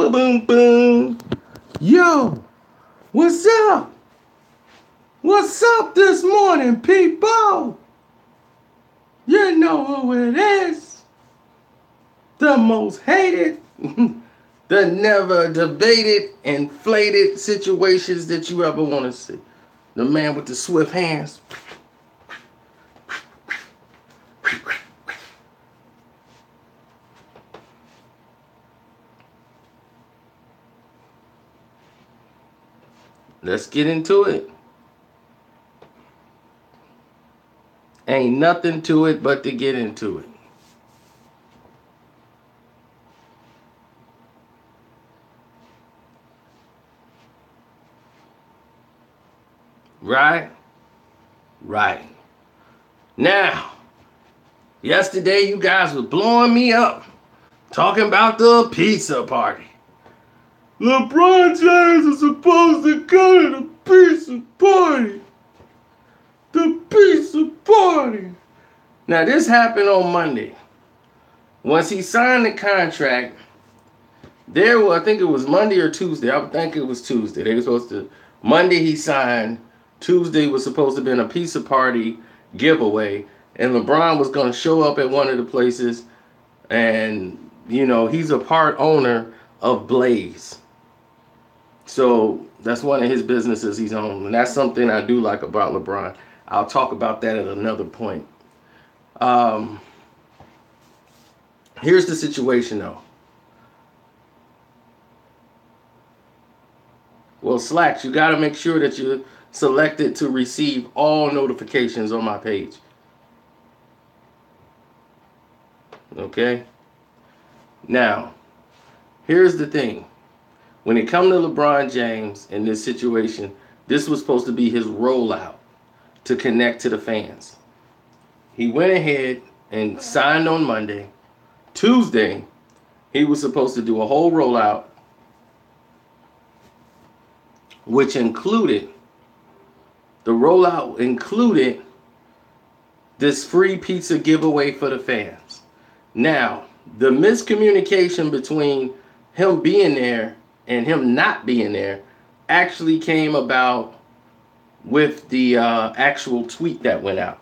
boom, boom, boom. Yo, what's up? What's up this morning, people? You know who it is. The most hated, the never debated, inflated situations that you ever want to see. The man with the swift hands. Let's get into it. Ain't nothing to it but to get into it. Right? Right. Now, yesterday you guys were blowing me up, talking about the pizza party. LeBron James is supposed to go to the pizza party. The pizza party. Now, this happened on Monday. Once he signed the contract, I think it was Monday or Tuesday. I think it was Tuesday. They were supposed to, Monday he signed. Tuesday was supposed to be a pizza party giveaway. And LeBron was going to show up at one of the places. And, you know, he's a part owner of Blaze. So that's one of his businesses he's owned. And that's something I do like about LeBron. I'll talk about that at another point. Here's the situation, though. Well, Slacks, you got to make sure that you're selected to receive all notifications on my page. Okay? Now, here's the thing. When it comes to LeBron James in this situation, this was supposed to be his rollout to connect to the fans. He went ahead and signed on Monday. Tuesday, he was supposed to do a whole rollout, which included, this free pizza giveaway for the fans. Now, the miscommunication between him being there and him not being there actually came about with the actual tweet that went out.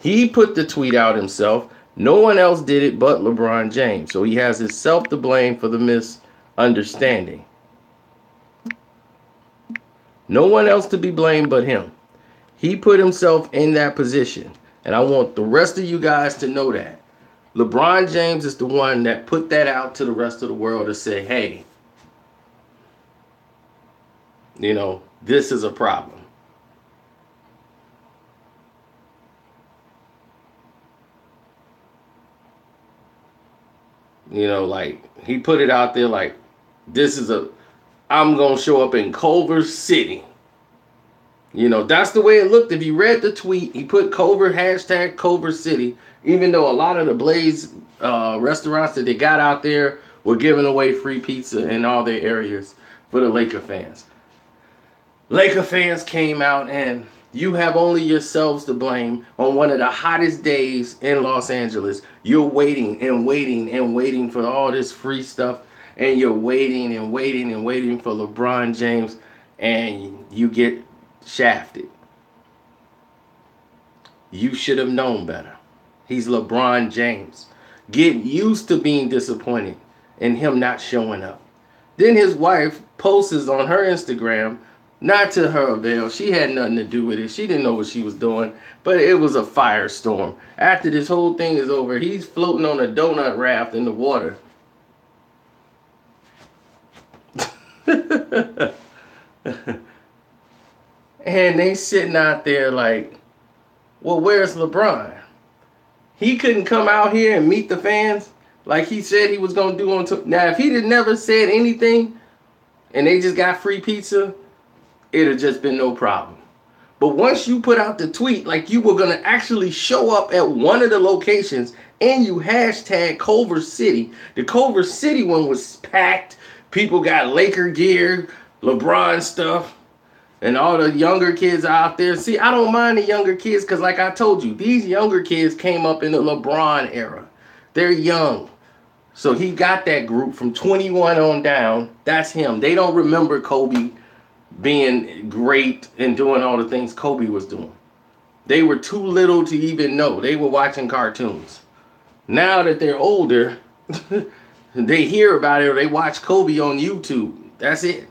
He put the tweet out himself. No one else did it but LeBron James. So he has himself to blame for the misunderstanding. No one else to be blamed but him. He put himself in that position. And I want the rest of you guys to know that. LeBron James is the one that put that out to the rest of the world to say, hey, you know, this is a problem. You know, like, he put it out there like, I'm going to show up in Culver City. You know, that's the way it looked. If you read the tweet, he put hashtag Culver City, even though a lot of the Blaze restaurants that they got out there were giving away free pizza in all their areas for the Laker fans. Laker fans came out, and you have only yourselves to blame on one of the hottest days in Los Angeles. You're waiting and waiting and waiting for all this free stuff, and you're waiting and waiting and waiting for LeBron James, and you get shafted. You should have known better. He's LeBron James. Get used to being disappointed and him not showing up. Then his wife posts on her Instagram, not to her avail. She had nothing to do with it. She didn't know what she was doing, but it was a firestorm. After this whole thing is over, he's floating on a donut raft in the water. And they sitting out there like, well, where's LeBron? He couldn't come out here and meet the fans like he said he was going to do on tour. Now, if he had never said anything and they just got free pizza, it'd have just been no problem. But once you put out the tweet like you were going to actually show up at one of the locations and you hashtag Culver City, the Culver City one was packed. People got Laker gear, LeBron stuff. And all the younger kids out there. See, I don't mind the younger kids because like I told you, these younger kids came up in the LeBron era. They're young. So he got that group from 21 on down. That's him. They don't remember Kobe being great and doing all the things Kobe was doing. They were too little to even know. They were watching cartoons. Now that they're older, they hear about it or they watch Kobe on YouTube. That's it.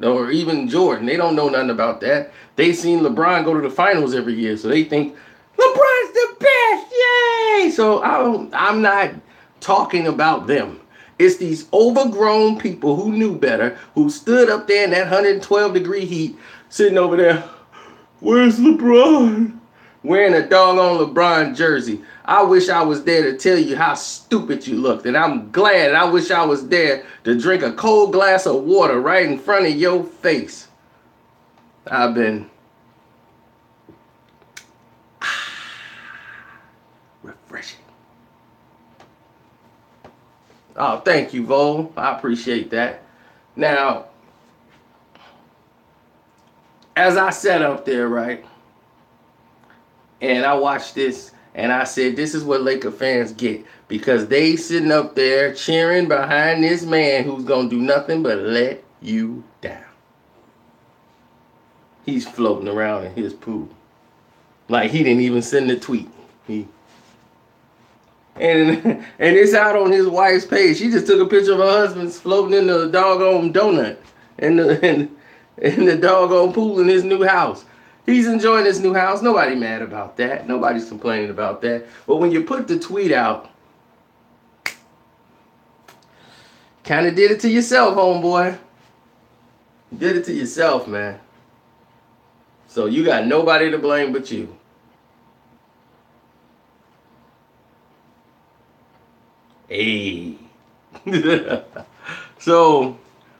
Or even Jordan. They don't know nothing about that. They seen LeBron go to the finals every year, so they think LeBron's the best. Yay! So I'm not talking about them. It's these overgrown people who knew better, who stood up there in that 112-degree heat, sitting over there. Where's LeBron? Wearing a doggone LeBron jersey. I wish I was there to tell you how stupid you looked. And I'm glad. I wish I was there to drink a cold glass of water right in front of your face. I've been refreshing. Oh, thank you, Vol. I appreciate that. Now, as I sat up there, right, and I watched this, and I said, this is what Laker fans get, because they sitting up there cheering behind this man who's going to do nothing but let you down. He's floating around in his pool. Like he didn't even send a tweet. And it's out on his wife's page. She just took a picture of her husband floating in the doggone donut in the doggone pool in his new house. He's enjoying his new house. Nobody mad about that. Nobody's complaining about that. But when you put the tweet out, kind of did it to yourself, homeboy. You did it to yourself, man. So you got nobody to blame but you. Hey. So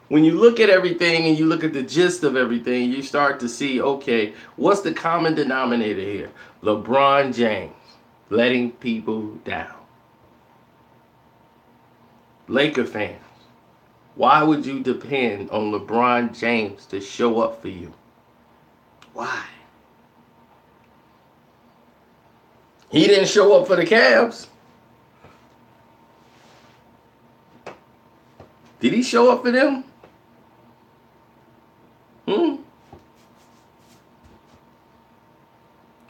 when you look at everything and you look at the gist of everything, you start to see, okay, what's the common denominator here? LeBron James letting people down. Laker fans, why would you depend on LeBron James to show up for you? Why? He didn't show up for the Cavs. Did he show up for them?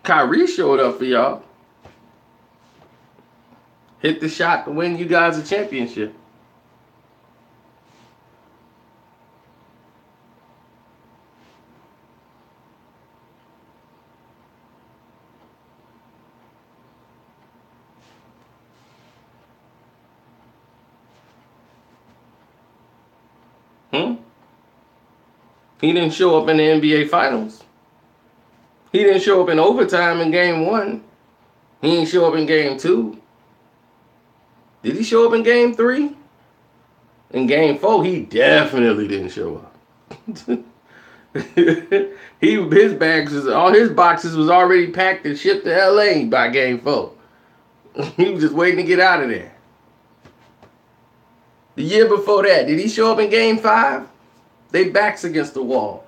Kyrie showed up for y'all. Hit the shot to win you guys a championship. He didn't show up in the NBA Finals. He didn't show up in overtime in Game 1. He didn't show up in Game 2. Did he show up in Game 3? In Game 4, he definitely didn't show up. All his boxes was already packed and shipped to LA by Game 4. He was just waiting to get out of there. The year before that, did he show up in Game 5? They backs against the wall.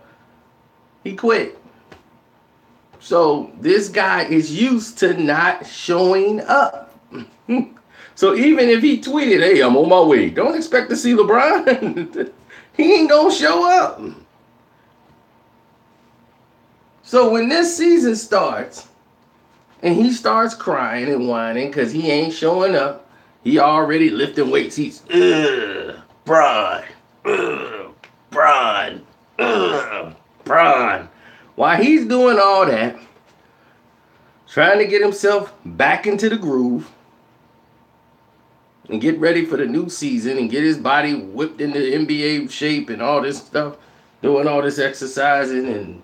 He quit. So this guy is used to not showing up. So even if he tweeted, hey, I'm on my way, don't expect to see LeBron. He ain't gonna show up. So when this season starts and he starts crying and whining because he ain't showing up, he already lifting weights. He's, Bron. While he's doing all that, trying to get himself back into the groove and get ready for the new season and get his body whipped into NBA shape and all this stuff, doing all this exercising and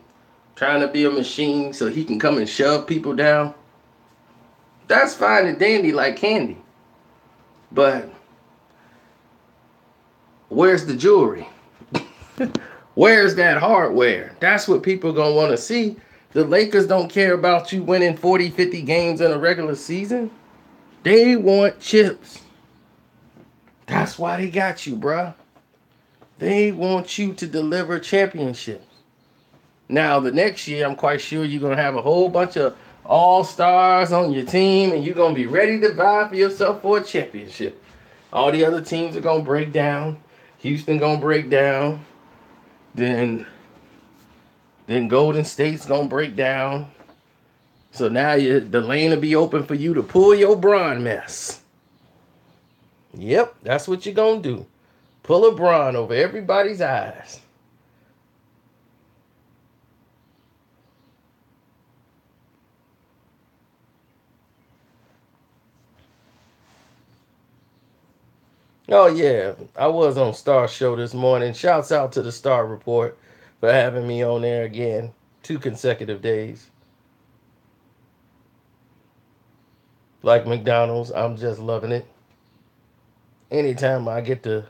trying to be a machine so he can come and shove people down. That's fine and dandy like candy. But where's the jewelry? Where's that hardware? That's what people going to want to see. The Lakers don't care about you winning 40, 50 games in a regular season. They want chips. That's why they got you, bruh. They want you to deliver championships. Now, the next year, I'm quite sure you're going to have a whole bunch of all-stars on your team, and you're going to be ready to vie for yourself for a championship. All the other teams are going to break down. Houston going to break down. Then Golden State's going to break down. So now the lane will be open for you to pull your Bron mess. Yep, that's what you're going to do. Pull a Bron over everybody's eyes. Oh, yeah, I was on Star Show this morning. Shouts out to the Star Report for having me on there again. 2 consecutive days. Like McDonald's, I'm just loving it. Anytime I get to,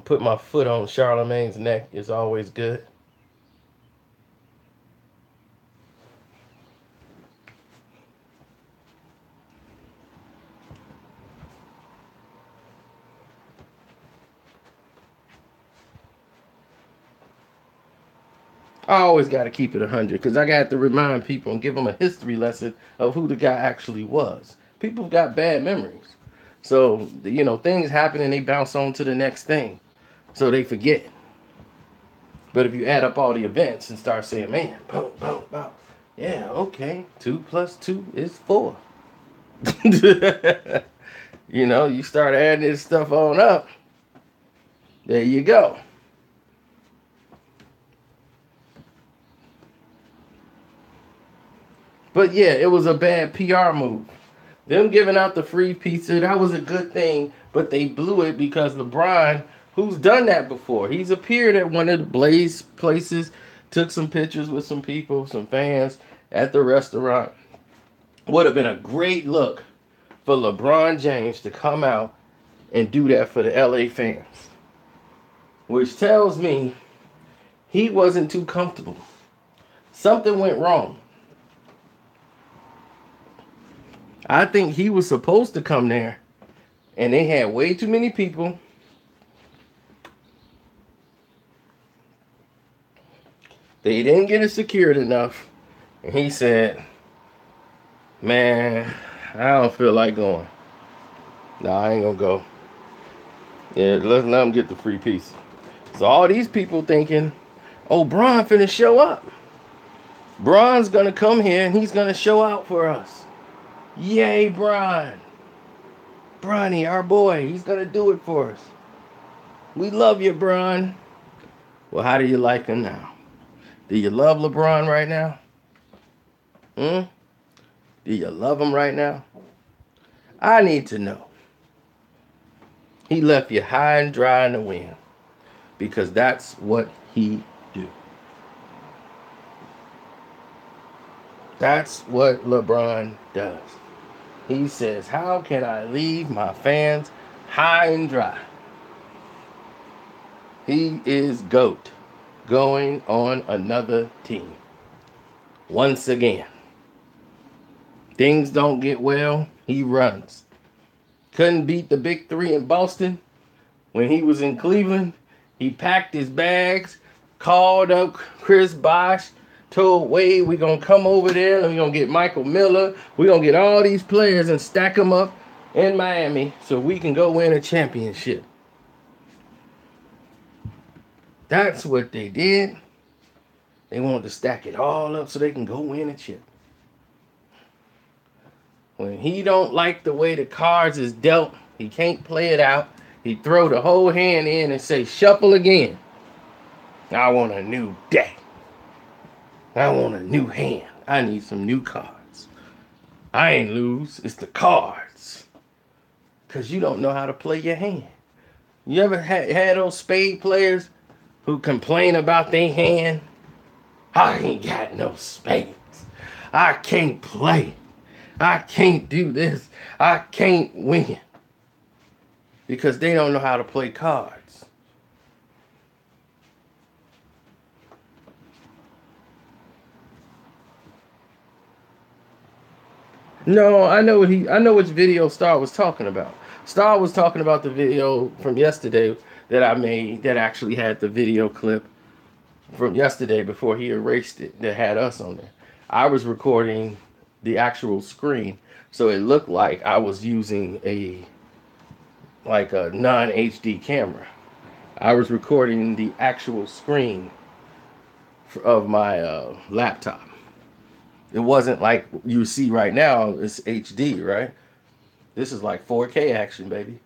put my foot on Charlemagne's neck, it's always good. I always got to keep it 100 because I got to remind people and give them a history lesson of who the guy actually was. People have got bad memories. So, things happen and they bounce on to the next thing. So they forget. But if you add up all the events and start saying, man, boom, boom, boom. Yeah, okay. 2 plus 2 is 4. You start adding this stuff on up. There you go. But yeah, it was a bad PR move. Them giving out the free pizza, that was a good thing, but they blew it because LeBron, who's done that before, he's appeared at one of the Blaze places, took some pictures with some people, some fans at the restaurant. Would have been a great look for LeBron James to come out and do that for the LA fans. Which tells me he wasn't too comfortable. Something went wrong. I think he was supposed to come there, and they had way too many people. They didn't get it secured enough, and he said, man, I don't feel like going. No, I ain't gonna go. Yeah, let them get the free pizza. So all these people thinking, oh, Bron finna show up. Bron's gonna come here, and he's gonna show out for us. Yay, Bron. Bronny, our boy, he's going to do it for us. We love you, Bron. Well, how do you like him now? Do you love LeBron right now? Do you love him right now? I need to know. He left you high and dry in the wind because that's what he do. That's what LeBron does. He says, how can I leave my fans high and dry? He is GOAT, going on another team. Once again. Things don't get well, he runs. Couldn't beat the big 3 in Boston. When he was in Cleveland, he packed his bags, called up Chris Bosh, told Wade, we're going to come over there and we're going to get Michael Miller. We're going to get all these players and stack them up in Miami so we can go win a championship. That's what they did. They wanted to stack it all up so they can go win a chip. When he don't like the way the cards is dealt, he can't play it out. He throw the whole hand in and say, shuffle again. I want a new deck. I want a new hand. I need some new cards. I ain't lose. It's the cards. Because you don't know how to play your hand. You ever had those spade players who complain about their hand? I ain't got no spades. I can't play. I can't do this. I can't win. Because they don't know how to play cards. No, I know which video Star was talking about. Star was talking about the video from yesterday that I made that actually had the video clip from yesterday before he erased it that had us on there. I was recording the actual screen, so it looked like I was using a non-HD camera. I was recording the actual screen of my laptop. It wasn't like you see right now. It's HD, right? This is like 4K action, baby.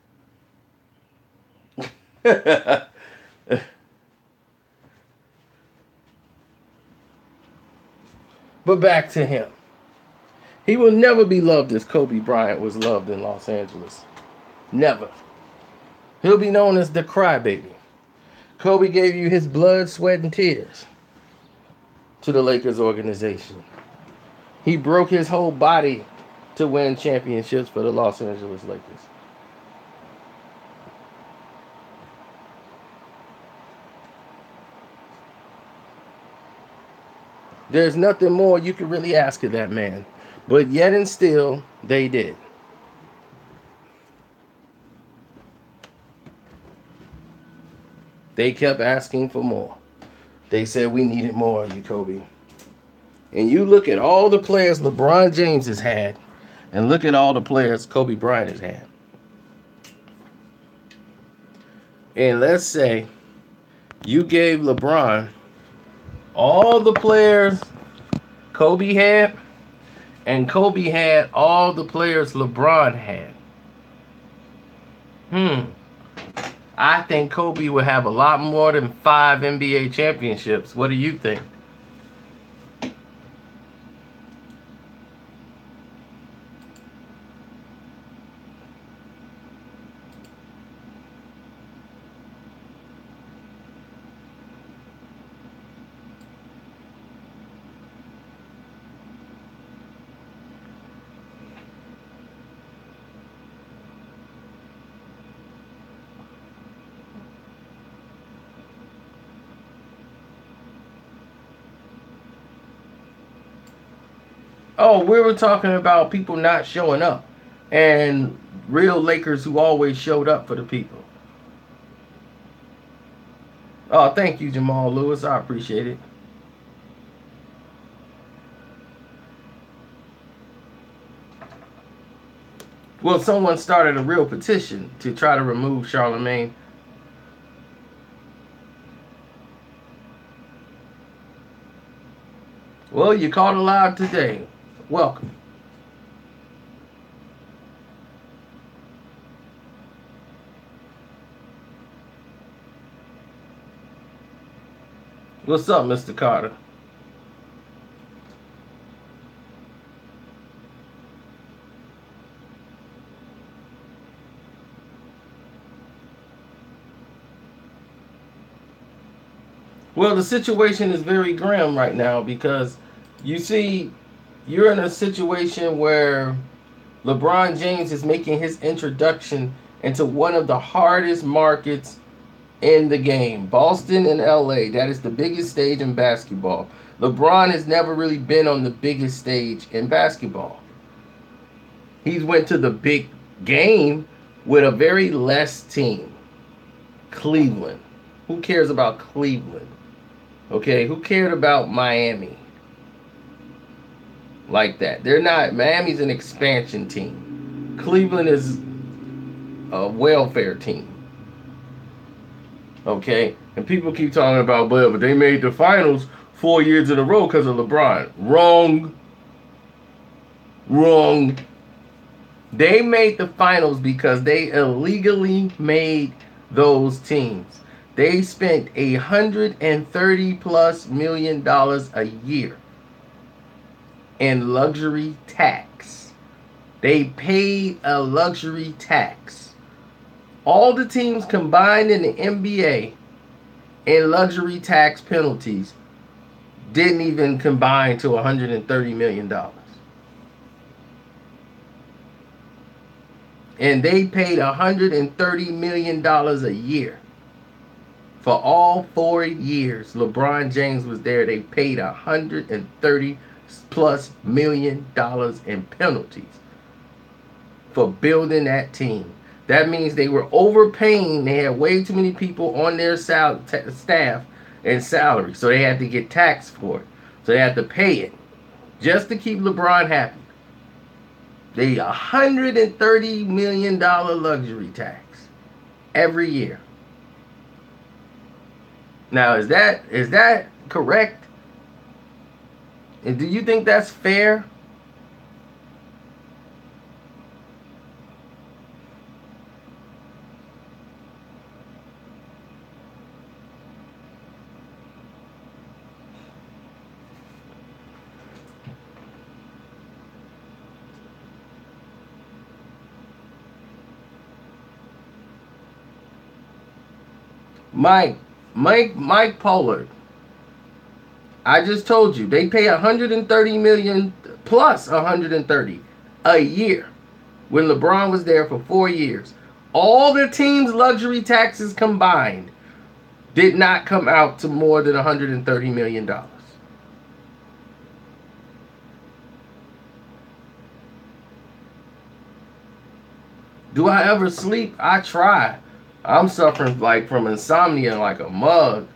But back to him. He will never be loved as Kobe Bryant was loved in Los Angeles. Never. He'll be known as the crybaby. Kobe gave you his blood, sweat, and tears to the Lakers organization. He broke his whole body to win championships for the Los Angeles Lakers. There's nothing more you could really ask of that man. But yet and still, they did. They kept asking for more. They said, we needed more of you, Kobe. And you look at all the players LeBron James has had, and look at all the players Kobe Bryant has had. And let's say you gave LeBron all the players Kobe had, and Kobe had all the players LeBron had. I think Kobe would have a lot more than 5 NBA championships. What do you think? Oh, we were talking about people not showing up and real Lakers who always showed up for the people. Oh, thank you, Jamal Lewis. I appreciate it. Well, someone started a real petition to try to remove Charlemagne. Well, you caught alive today. Welcome. What's up, Mr. Carter? Well, the situation is very grim right now because you see, you're in a situation where LeBron James is making his introduction into one of the hardest markets in the game. Boston and LA, that is the biggest stage in basketball. LeBron has never really been on the biggest stage in basketball. He's went to the big game with a very less team. Cleveland. Who cares about Cleveland? Okay, who cared about Miami? Like that. They're not. Miami's an expansion team. Cleveland is a welfare team. Okay? And people keep talking about, but they made the finals 4 years in a row because of LeBron. Wrong. Wrong. They made the finals because they illegally made those teams. They spent $130+ million a year in luxury tax. They paid a luxury tax. All the teams combined in the NBA in luxury tax penalties didn't even combine to $130 million. And they paid $130 million a year. For all 4 years LeBron James was there, they paid $130+ million in penalties for building that team. That means they were overpaying. They had way too many people on their staff and salary, so they had to get taxed for it. So they had to pay it just to keep LeBron happy. They $130 million luxury tax every year. Now, is that correct? And do you think that's fair? Mike, Mike Pollard. I just told you they pay 130 million plus 130 a year when LeBron was there for 4 years. All the team's luxury taxes combined did not come out to more than 130 million dollars. Do I ever sleep? I try. I'm suffering like from insomnia like a mug.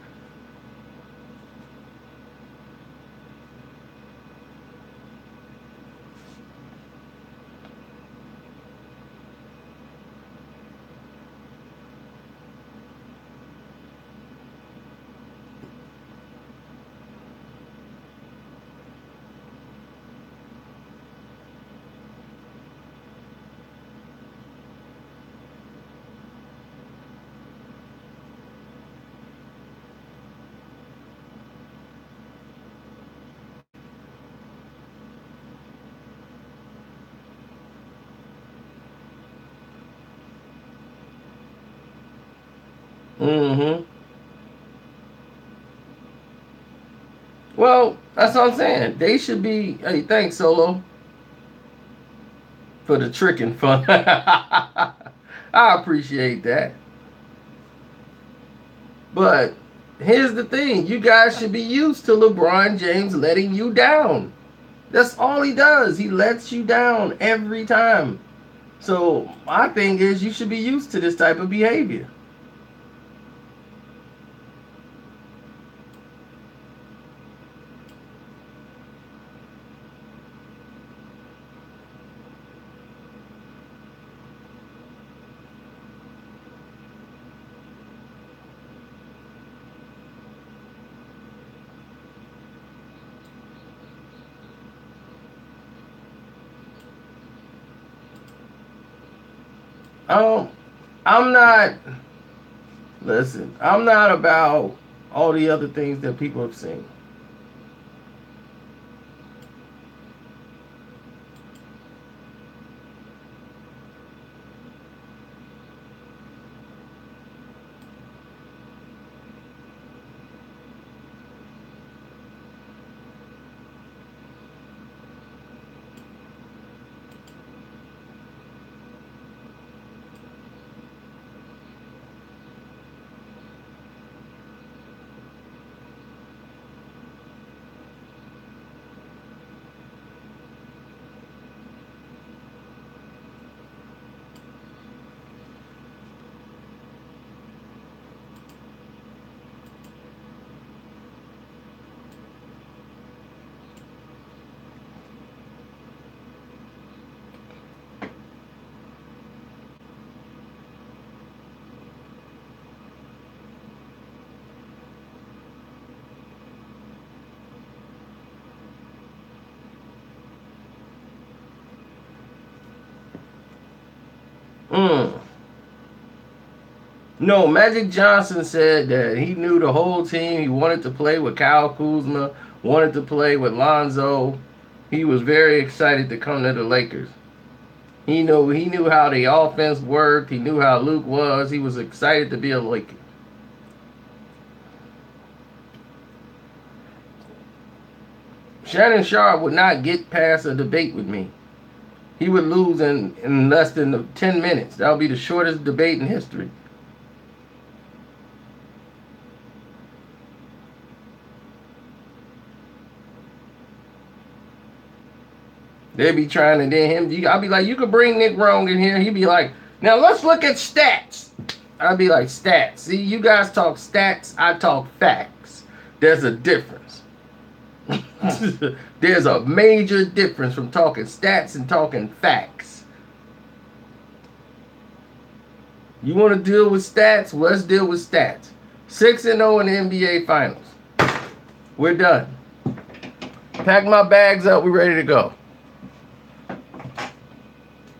Mm-hmm. Well, that's what I'm saying. They should be. Hey, thanks, Solo, for the tricking fun. I appreciate that. But here's the thing: you guys should be used to LeBron James letting you down. That's all he does. He lets you down every time. So my thing is, you should be used to this type of behavior. Um, I'm not. Listen, I'm not about all the other things that people have seen. Mm. No, Magic Johnson said that he knew the whole team. He wanted to play with Kyle Kuzma, wanted to play with Lonzo. He was very excited to come to the Lakers. He knew how the offense worked. He knew how Luke was. He was excited to be a Laker. Shannon Sharp would not get past a debate with me. He would lose in less than 10 minutes. That would be the shortest debate in history. They'd be trying to then him. I'll be like, you could bring Nick Wrong in here. He'd be like, now let's look at stats. I'd be like, stats. See, you guys talk stats. I talk facts. There's a difference. There's a major difference from talking stats and talking facts. You want to deal with stats? Well, let's deal with stats. 6-0 in the NBA Finals. We're done. Pack my bags up. We're ready to go.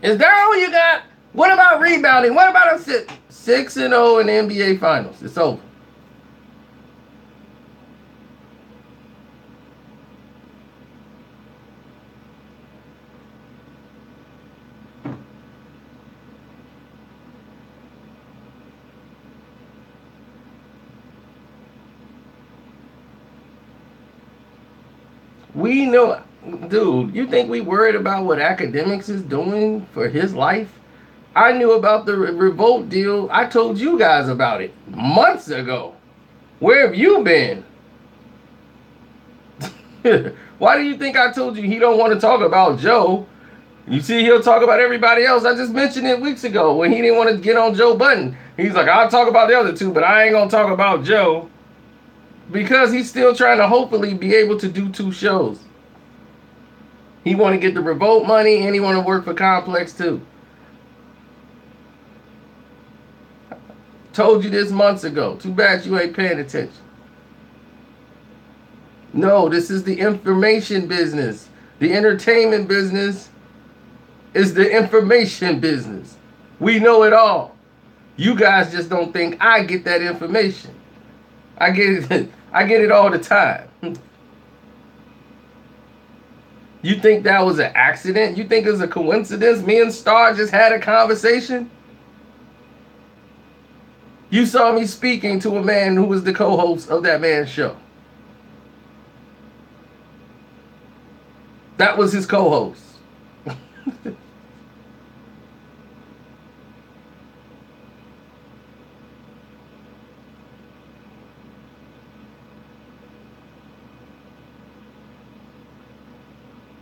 Is that all you got? What about rebounding? What about a 6-0 in the NBA Finals? It's over. We know, dude, you think we worried about what academics is doing for his life? I knew about the revolt deal. I told you guys about it months ago. Where have you been? Why do you think I told you he don't want to talk about Joe? You see, he'll talk about everybody else. I just mentioned it weeks ago when he didn't want to get on Joe Budden. He's like, I'll talk about the other two, but I ain't going to talk about Joe. Because he's still trying to hopefully be able to do 2 shows. He want to get the revolt money and he want to work for Complex too. Told you this months ago. Too bad you ain't paying attention. No, this is the information business. The entertainment business is the information business. We know it all. You guys just don't think I get that information. I get it. I get it all the time. You think that was an accident? You think it was a coincidence? Me and Star just had a conversation? You saw me speaking to a man who was the co-host of that man's show. That was his co-host.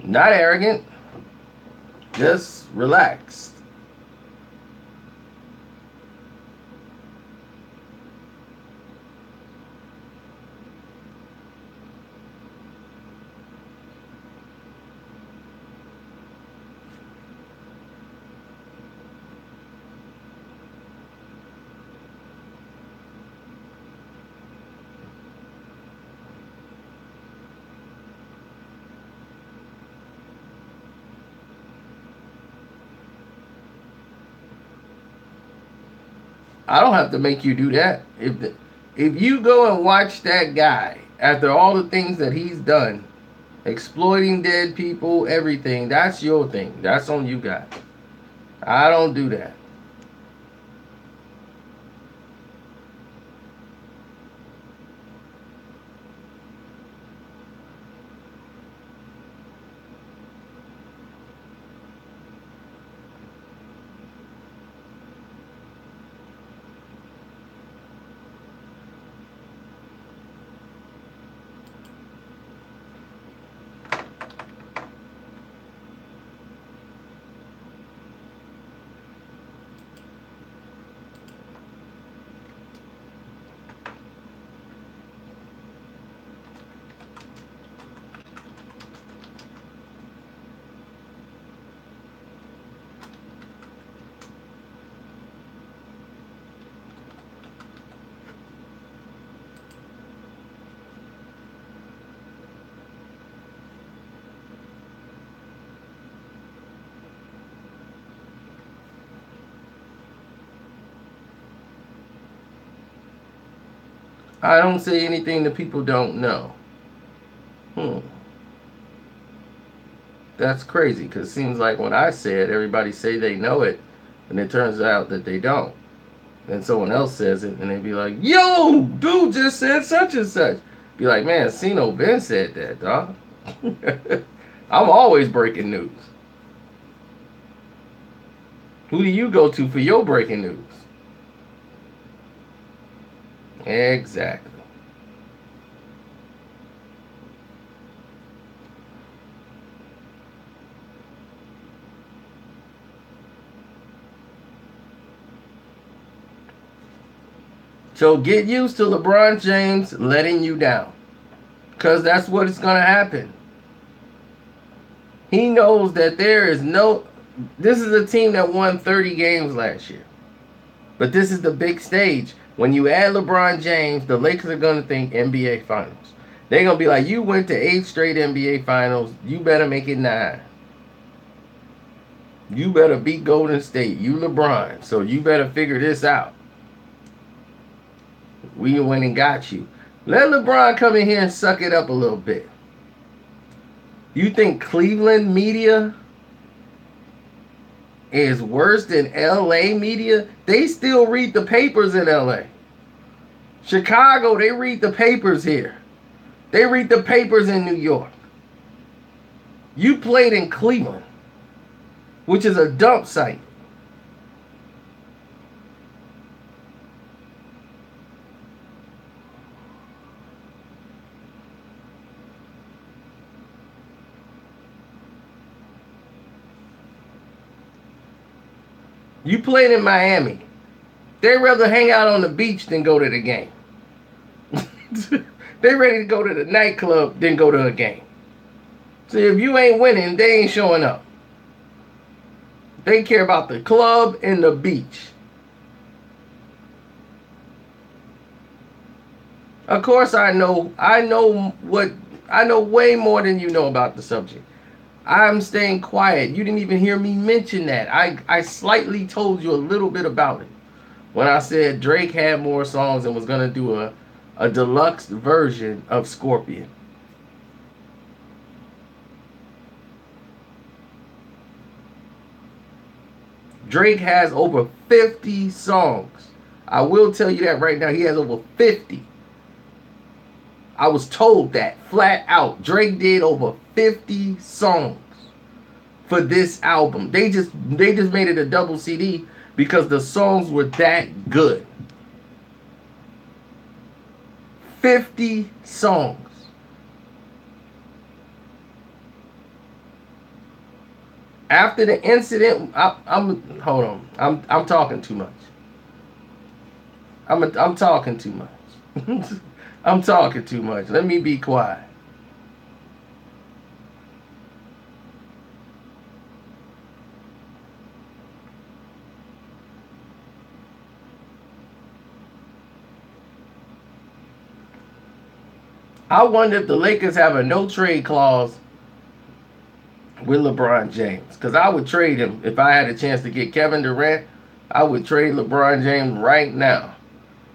Not arrogant, just relaxed. I don't have to make you do that. If you go and watch that guy after all the things that he's done, exploiting dead people, everything, that's your thing. That's on you guys. I don't do that. I don't say anything that people don't know. That's crazy, because it seems like when I say it, everybody say they know it, and it turns out that they don't. Then someone else says it, and they be like, yo, dude just said such and such. Be like, man, Sino Ben said that, dog. I'm always breaking news. Who do you go to for your breaking news? Exactly. So get used to LeBron James letting you down. Because that's what is going to happen. He knows that there is no... This is a team that won 30 games last year. But this is the big stage. When you add LeBron James, the Lakers are going to think NBA Finals. They're going to be like, you went to 8 straight NBA Finals. You better make it 9. You better beat Golden State. You LeBron. So you better figure this out. We went and got you. Let LeBron come in here and suck it up a little bit. You think Cleveland media is worse than LA media? They still read the papers in LA. Chicago, they read the papers here. They read the papers in New York. You played in Cleveland, which is a dump site. You played in Miami. They'd rather hang out on the beach than go to the game. They ready to go to the nightclub than go to a game. So if you ain't winning, they ain't showing up. They care about the club and the beach. Of course I know way more than you know about the subject. I'm staying quiet. You didn't even hear me mention that. I slightly told you a little bit about it when I said Drake had more songs and was going to do a deluxe version of Scorpion. Drake has over 50 songs. I will tell you that right now. He has over 50. I was told that flat out. Drake did over 50 songs for this album. They just made it a double CD because the songs were that good. 50 songs. After the incident, hold on. I'm talking too much. I'm talking too much. I'm talking too much. Let me be quiet. I wonder if the Lakers have a no trade clause with LeBron James. Because I would trade him if I had a chance to get Kevin Durant. I would trade LeBron James right now.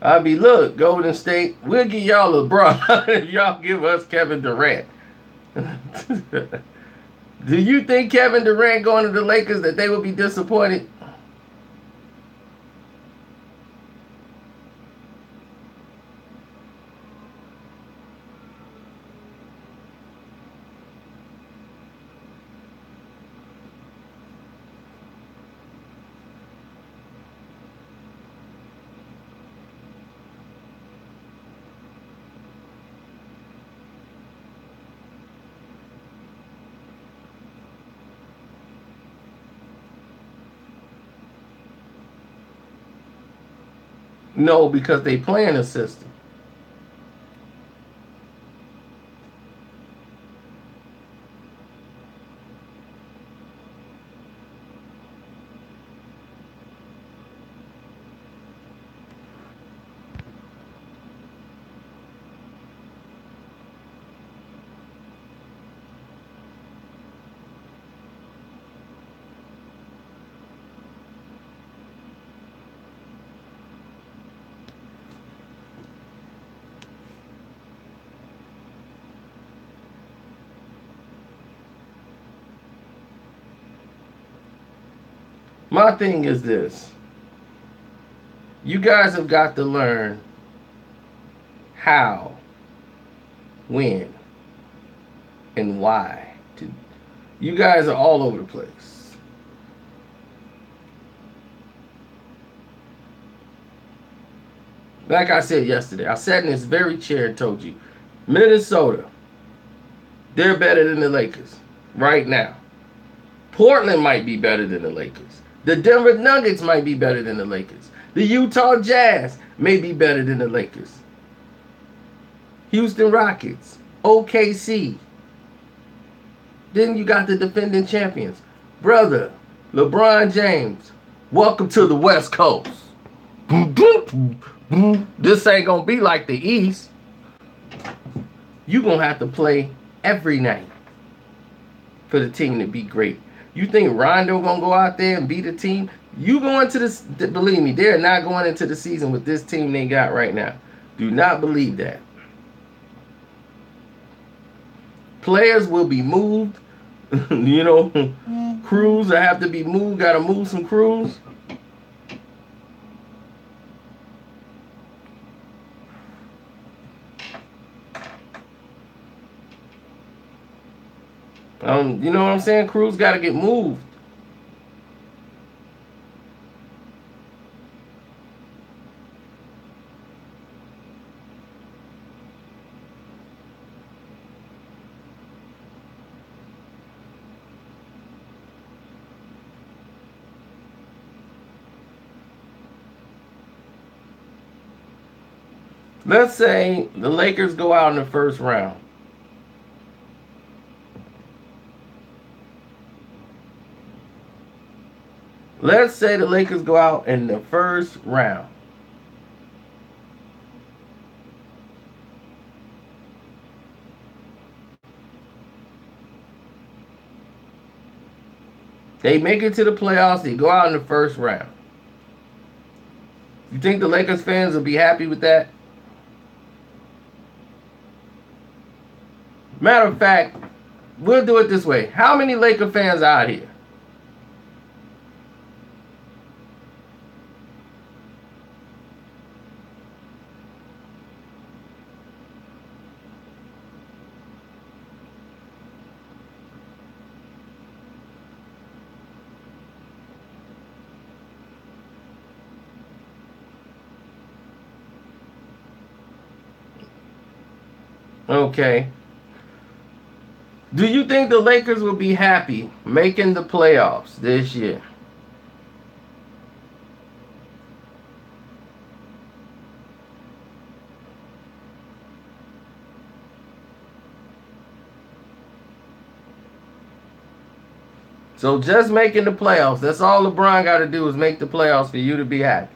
I'd be, look, Golden State, we'll give y'all LeBron if y'all give us Kevin Durant. Do you think Kevin Durant going to the Lakers that they would be disappointed? No, because they playing a system. My thing is this. You guys have got to learn how, when, and why. You guys are all over the place. Like I said yesterday, I sat in this very chair and told you, Minnesota, they're better than the Lakers right now. Portland might be better than the Lakers. The Denver Nuggets might be better than the Lakers. The Utah Jazz may be better than the Lakers. Houston Rockets OKC. Then you got the defending champions. Brother, LeBron James, welcome to the West Coast. This ain't going to be like the East. You're going to have to play every night for the team to be great. You think Rondo going to go out there and beat a team? You going to this, believe me, they're not going into the season with this team they got right now. Do not believe that. Players will be moved. You know, crews that have to be moved. Got to move some crews. You know what I'm saying? Crews got to get moved. Let's say the Lakers go out in the first round. Let's say the Lakers go out in the first round. They make it to the playoffs. They go out in the first round. You think the Lakers fans will be happy with that? Matter of fact, we'll do it this way. How many Laker fans out here? Okay. Do you think the Lakers will be happy making the playoffs this year? So just making the playoffs. That's all LeBron got to do is make the playoffs for you to be happy.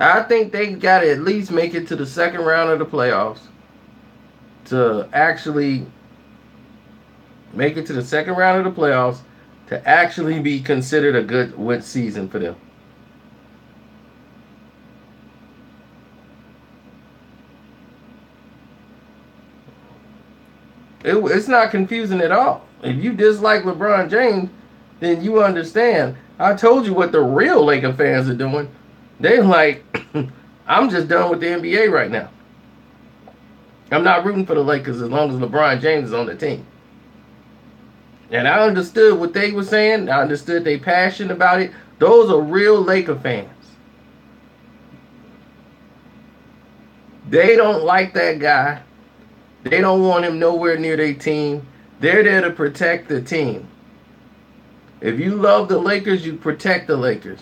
I think they got to at least make it to the second round of the playoffs to actually make it to the second round of the playoffs to actually be considered a good win season for them. It's not confusing at all. If you dislike LeBron James, then you understand. I told you what the real Laker fans are doing. They're like, I'm just done with the NBA right now. I'm not rooting for the Lakers as long as LeBron James is on the team. And I understood what they were saying. I understood their passion about it. Those are real Laker fans. They don't like that guy. They don't want him nowhere near their team. They're there to protect the team. If you love the Lakers, you protect the Lakers.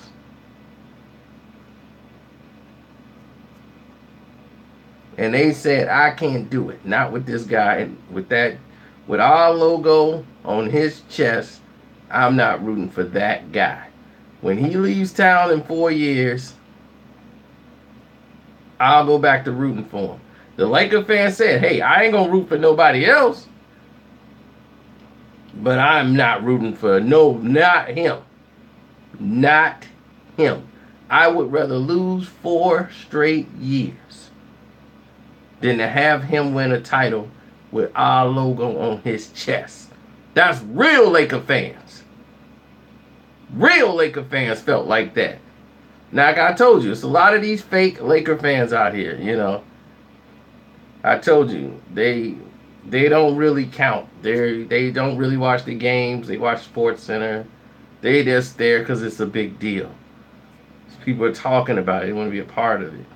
And they said, I can't do it. Not with this guy. With our logo on his chest, I'm not rooting for that guy. When he leaves town in 4 years, I'll go back to rooting for him. The Laker fan said, hey, I ain't going to root for nobody else. But I'm not rooting for not him. Not him. I would rather lose 4 straight years than to have him win a title with our logo on his chest. That's real Laker fans. Real Laker fans felt like that. Now, like I told you, it's a lot of these fake Laker fans out here, you know. I told you, they don't really count. They don't really watch the games. They watch Sports Center. They just there because it's a big deal. People are talking about it. They want to be a part of it.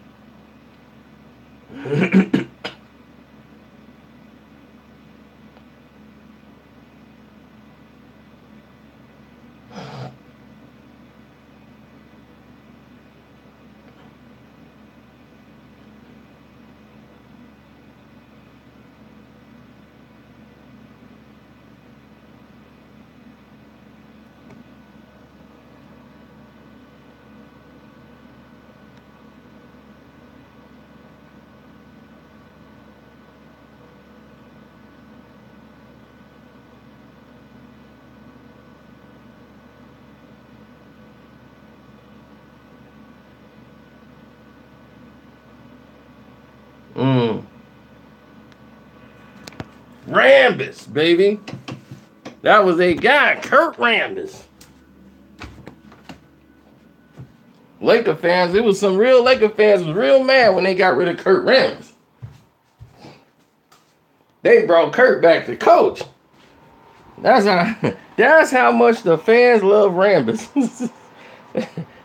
Mm. Rambis, baby. That was a guy, Kurt Rambis. Laker fans, it was some real Laker fans was real mad when they got rid of Kurt Rambis. They brought Kurt back to coach. That's how much the fans love Rambis.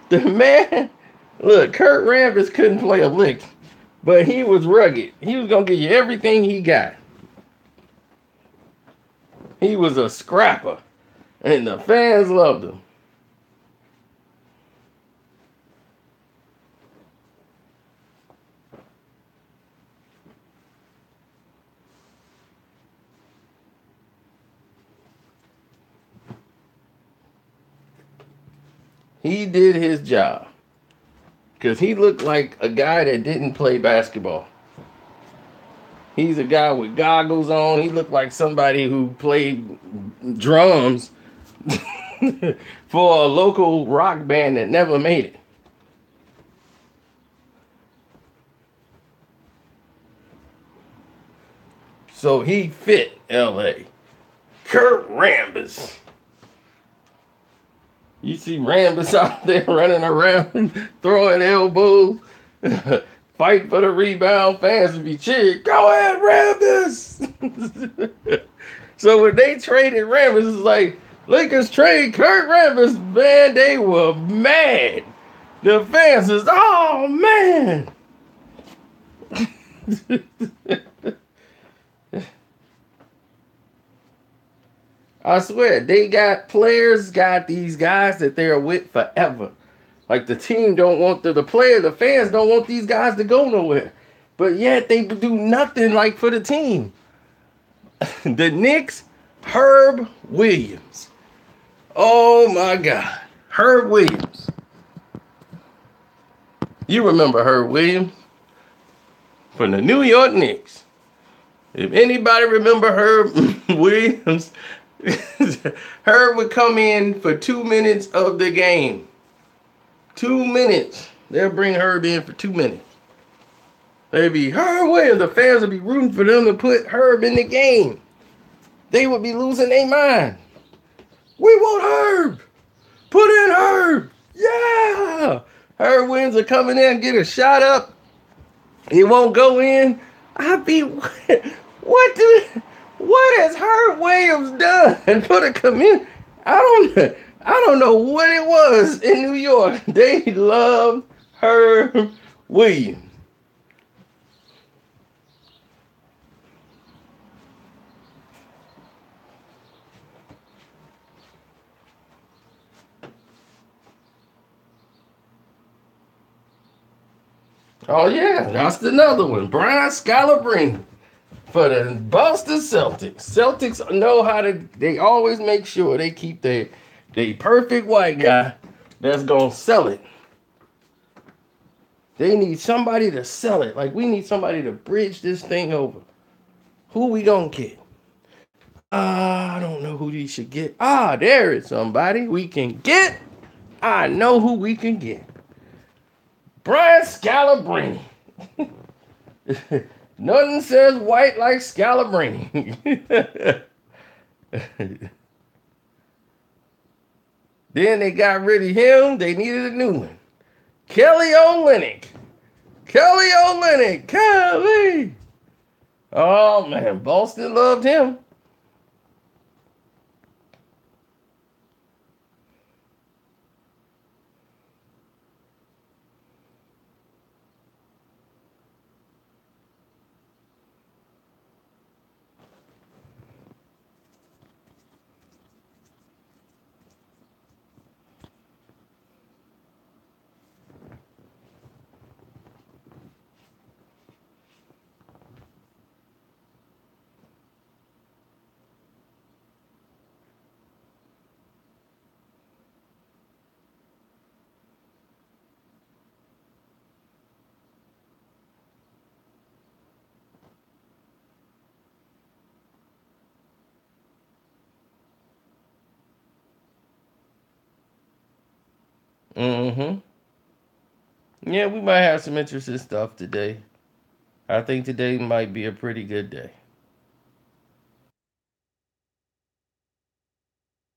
The man, look, Kurt Rambis couldn't play a lick, but he was rugged. He was gonna give you everything he got. He was a scrapper, and the fans loved him. He did his job because he looked like a guy that didn't play basketball. He's a guy with goggles on. He looked like somebody who played drums for a local rock band that never made it. So he fit LA. Kurt Rambis. You see Rambis out there running around, throwing elbows, fight for the rebound. Fans would be cheering, go ahead, Rambis. So when they traded Rambis, it's like, Lakers trade Kurt Rambis, man, they were mad. The fans is, oh, man. I swear, they got players, got these guys that they're with forever. Like the team don't want the fans don't want these guys to go nowhere. But yet they do nothing like for the team. The Knicks, Herb Williams. Oh my God. Herb Williams. You remember Herb Williams? From the New York Knicks. If anybody remember Herb Williams, Herb would come in for 2 minutes of the game. 2 minutes. They'll bring Herb in for 2 minutes. They'd be Herb Williams. The fans would be rooting for them to put Herb in the game. They would be losing their mind. We want Herb. Put in Herb. Yeah. Herb Williams will come in there and get a shot up. He won't go in. I'd be, what has Herb Williams done for the community? I don't know what it was in New York. They loved Herb Williams. Oh yeah, that's another one. Brian Scalabrine. For the Boston Celtics. Celtics know how to, they always make sure they keep their perfect white guy that's going to sell it. They need somebody to sell it. Like, we need somebody to bridge this thing over. Who we going to get? I don't know who we should get. There is somebody we can get. I know who we can get. Brian Scalabrine. Nothing says white like Scalabrine. Then they got rid of him. They needed a new one. Kelly Olynyk. Kelly. Oh, man. Boston loved him. Mm-hmm. Yeah, we might have some interesting stuff today. I think today might be a pretty good day.